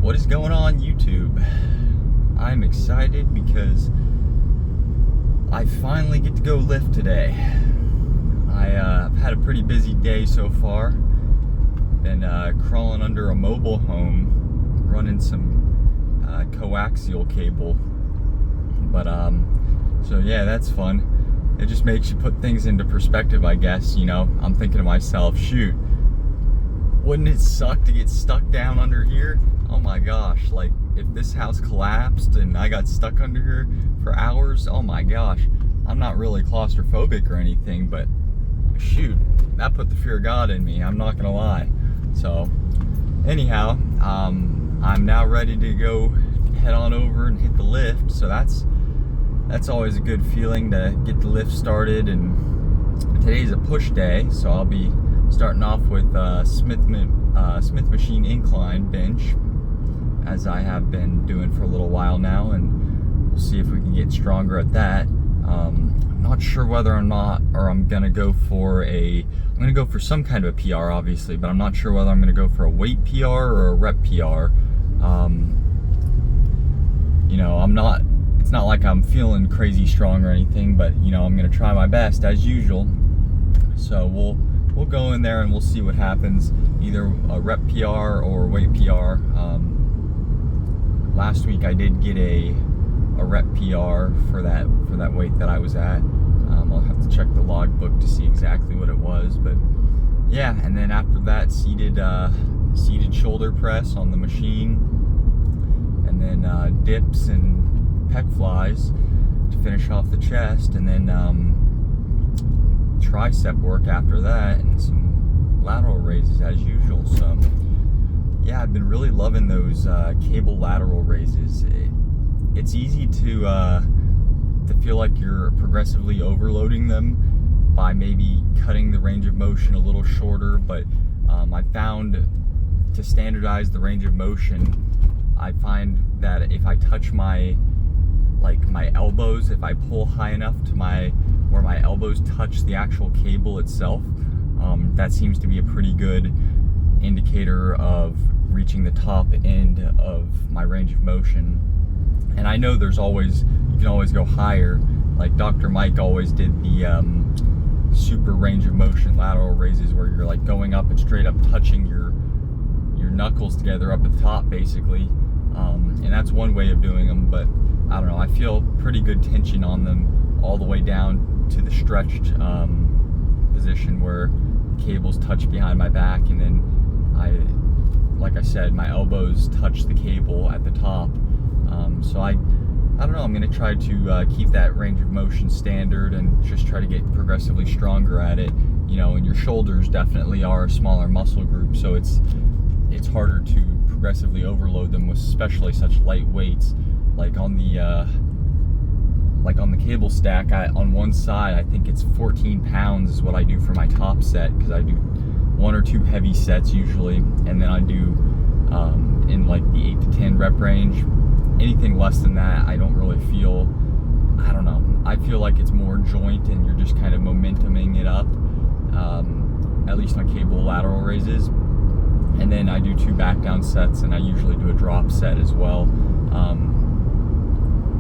What is going on, YouTube? I'm excited because I finally get to go lift today. I've had a pretty busy day so far. Been crawling under a mobile home, running some coaxial cable. But so yeah, that's fun. It just makes you put things into perspective, I guess. You know, I'm thinking to myself, shoot, wouldn't it suck to get stuck down under here? Oh my gosh, like if this house collapsed and I got stuck under here for hours, oh my gosh. I'm not really claustrophobic or anything, but shoot, that put the fear of God in me, I'm not gonna lie. So anyhow, I'm now ready to go head on over and hit the lift. So that's always a good feeling to get the lift started. And today's a push day, so I'll be starting off with Smith machine incline bench, as I have been doing for a little while now, and we'll see if we can get stronger at that. I'm not sure whether or not, or I'm gonna go for some kind of a PR, obviously, but I'm not sure whether I'm gonna go for a weight PR or a rep PR. You know, it's not like I'm feeling crazy strong or anything, but you know, I'm gonna try my best as usual. So we'll go in there and we'll see what happens, either a rep PR or weight PR. Last week I did get a rep PR for that weight that I was at. I'll have to check the logbook to see exactly what it was, but yeah. And then after that, seated shoulder press on the machine, and then dips and pec flies to finish off the chest, and then tricep work after that, and some lateral raises as usual. So yeah, I've been really loving those cable lateral raises. It's easy to feel like you're progressively overloading them by maybe cutting the range of motion a little shorter, but I found to standardize the range of motion, I find that if I touch my elbows, if I pull high enough to where my elbows touch the actual cable itself, that seems to be a pretty good indicator of reaching the top end of my range of motion. And I know you can always go higher. Like Dr. Mike always did the super range of motion lateral raises, where you're like going up and straight up touching your knuckles together up at the top, basically. And that's one way of doing them, but I don't know, I feel pretty good tension on them all the way down to the stretched position where cables touch behind my back, and then like I said, my elbows touch the cable at the top. So I don't know, I'm going to try to keep that range of motion standard and just try to get progressively stronger at it. You know, and your shoulders definitely are a smaller muscle group, so it's harder to progressively overload them with especially such light weights. Like on the cable stack, on one side, I think it's 14 pounds is what I do for my top set, because I do 1 or 2 heavy sets usually, and then I do in like the 8 to 10 rep range. Anything less than that, I don't really feel, I don't know, I feel like it's more joint and you're just kind of momentuming it up, at least on cable lateral raises. And then I do 2 back down sets, and I usually do a drop set as well,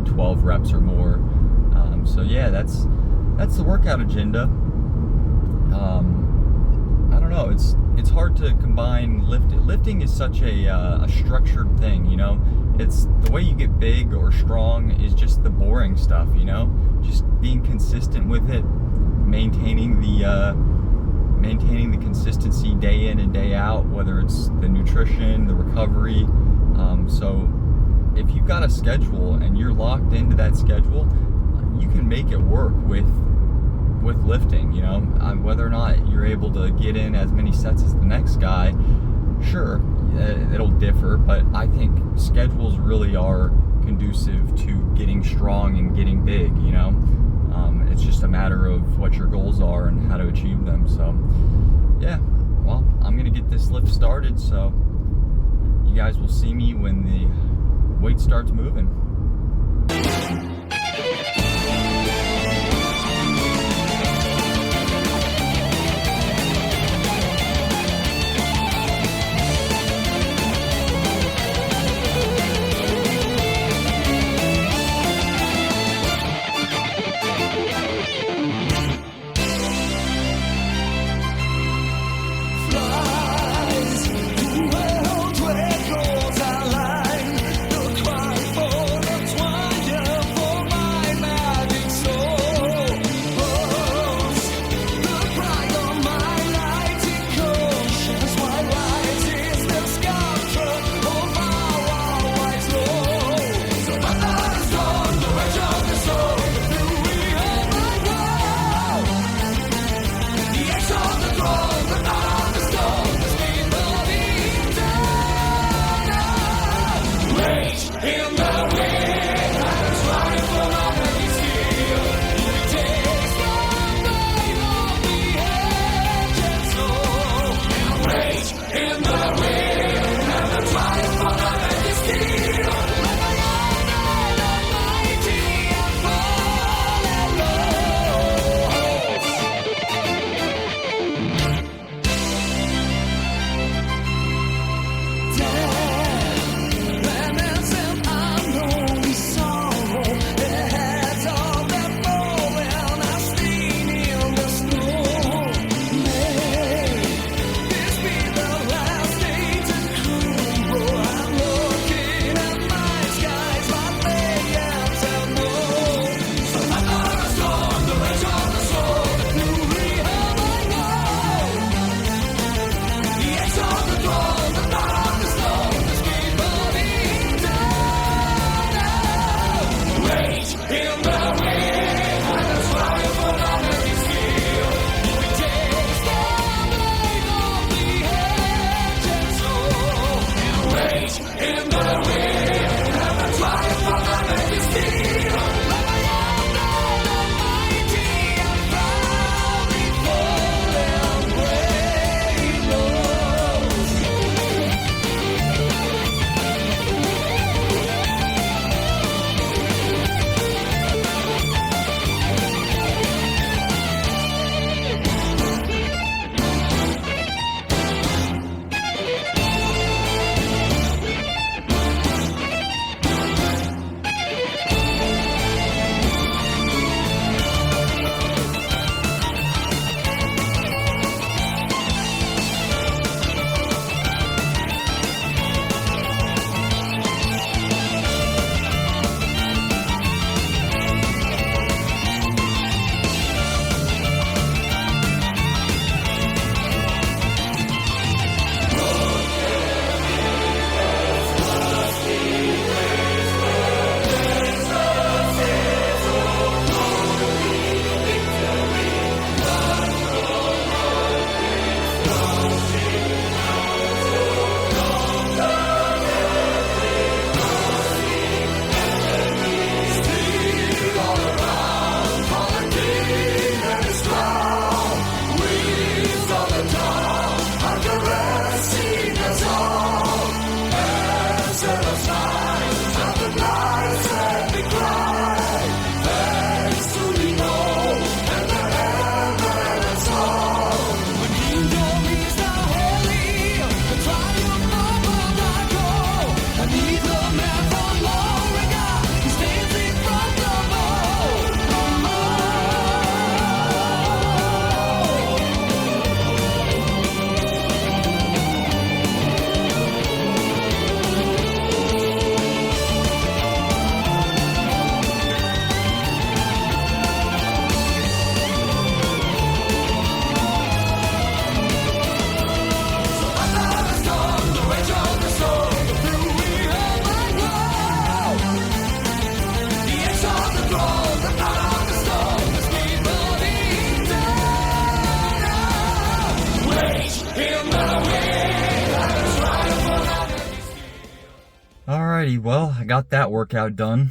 12 reps or more. So yeah, that's the workout agenda. I don't know, it's hard to combine lifting is such a structured thing, you know. It's the way you get big or strong is just the boring stuff, you know, just being consistent with it, maintaining the consistency day in and day out, whether it's the nutrition, the recovery. So if you've got a schedule and you're locked into that schedule, you can make it work with lifting, you know. Whether or not you're able to get in as many sets as the next guy, sure, it'll differ, but I think schedules really are conducive to getting strong and getting big, you know. It's just a matter of what your goals are and how to achieve them. So yeah, well, I'm gonna get this lift started, so you guys will see me when the weight starts moving. Alrighty, well, I got that workout done.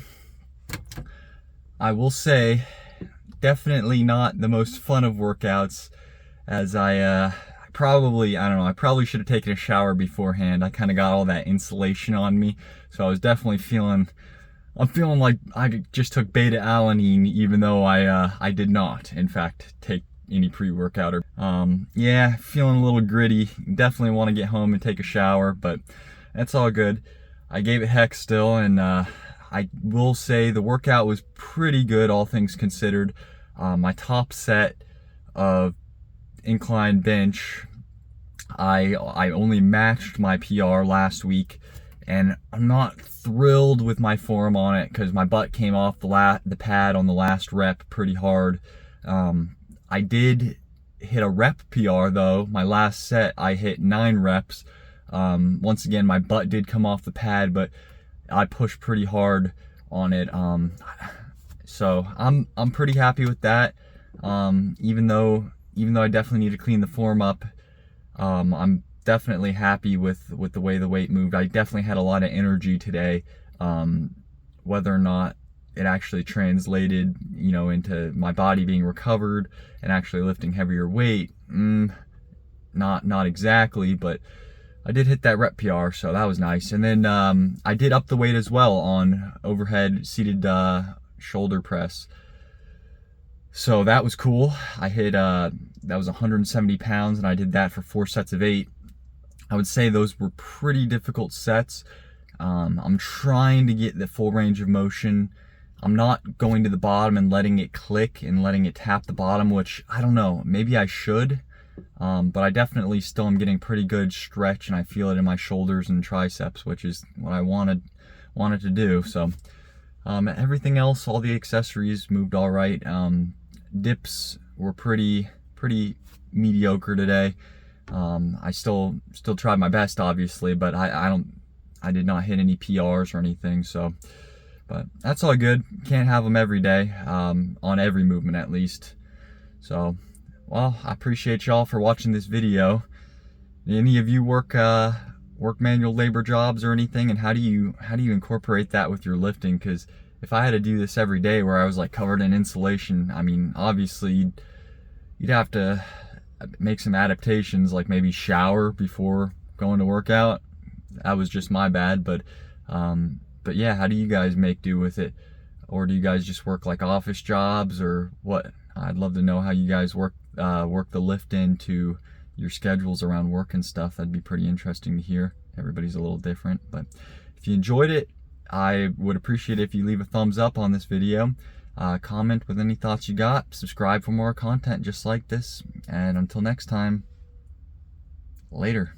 I will say, definitely not the most fun of workouts, as I probably should have taken a shower beforehand. I kind of got all that insulation on me, so I was definitely I'm feeling like I just took beta alanine, even though I did not, in fact, take any pre-workout. Or yeah, feeling a little gritty. Definitely want to get home and take a shower, but that's all good. I gave it heck still, and I will say the workout was pretty good, all things considered. My top set of incline bench, I only matched my PR last week, and I'm not thrilled with my form on it because my butt came off the pad on the last rep pretty hard. I did hit a rep PR though. My last set I hit 9 reps. Once again, my butt did come off the pad, but I pushed pretty hard on it. So I'm pretty happy with that. Even though I definitely need to clean the form up, I'm definitely happy with the way the weight moved. I definitely had a lot of energy today. Whether or not it actually translated, into my body being recovered and actually lifting heavier weight, not exactly, but I did hit that rep PR, so that was nice. And then I did up the weight as well on overhead seated shoulder press. So that was cool. I hit, that was 170 pounds, and I did that for 4 sets of 8. I would say those were pretty difficult sets. I'm trying to get the full range of motion. I'm not going to the bottom and letting it click and letting it tap the bottom, which I don't know, maybe I should. But I definitely still am getting pretty good stretch, and I feel it in my shoulders and triceps, which is what I wanted to do. So everything else, all the accessories moved all right. Dips were pretty mediocre today. I still tried my best, obviously, but I did not hit any PRs or anything. So, but that's all good. Can't have them every day, on every movement at least. So, well, I appreciate y'all for watching this video. Any of you work manual labor jobs or anything, and how do you incorporate that with your lifting? Because if I had to do this every day where I was like covered in insulation, I mean, obviously you'd have to make some adaptations, like maybe shower before going to work out. That was just my bad, but yeah, how do you guys make do with it? Or do you guys just work like office jobs, or what? I'd love to know how you guys work the lift into your schedules around work and stuff. That'd be pretty interesting to hear. Everybody's a little different, but if you enjoyed it, I would appreciate it if you leave a thumbs up on this video, comment with any thoughts you got, subscribe for more content just like this, and until next time, later.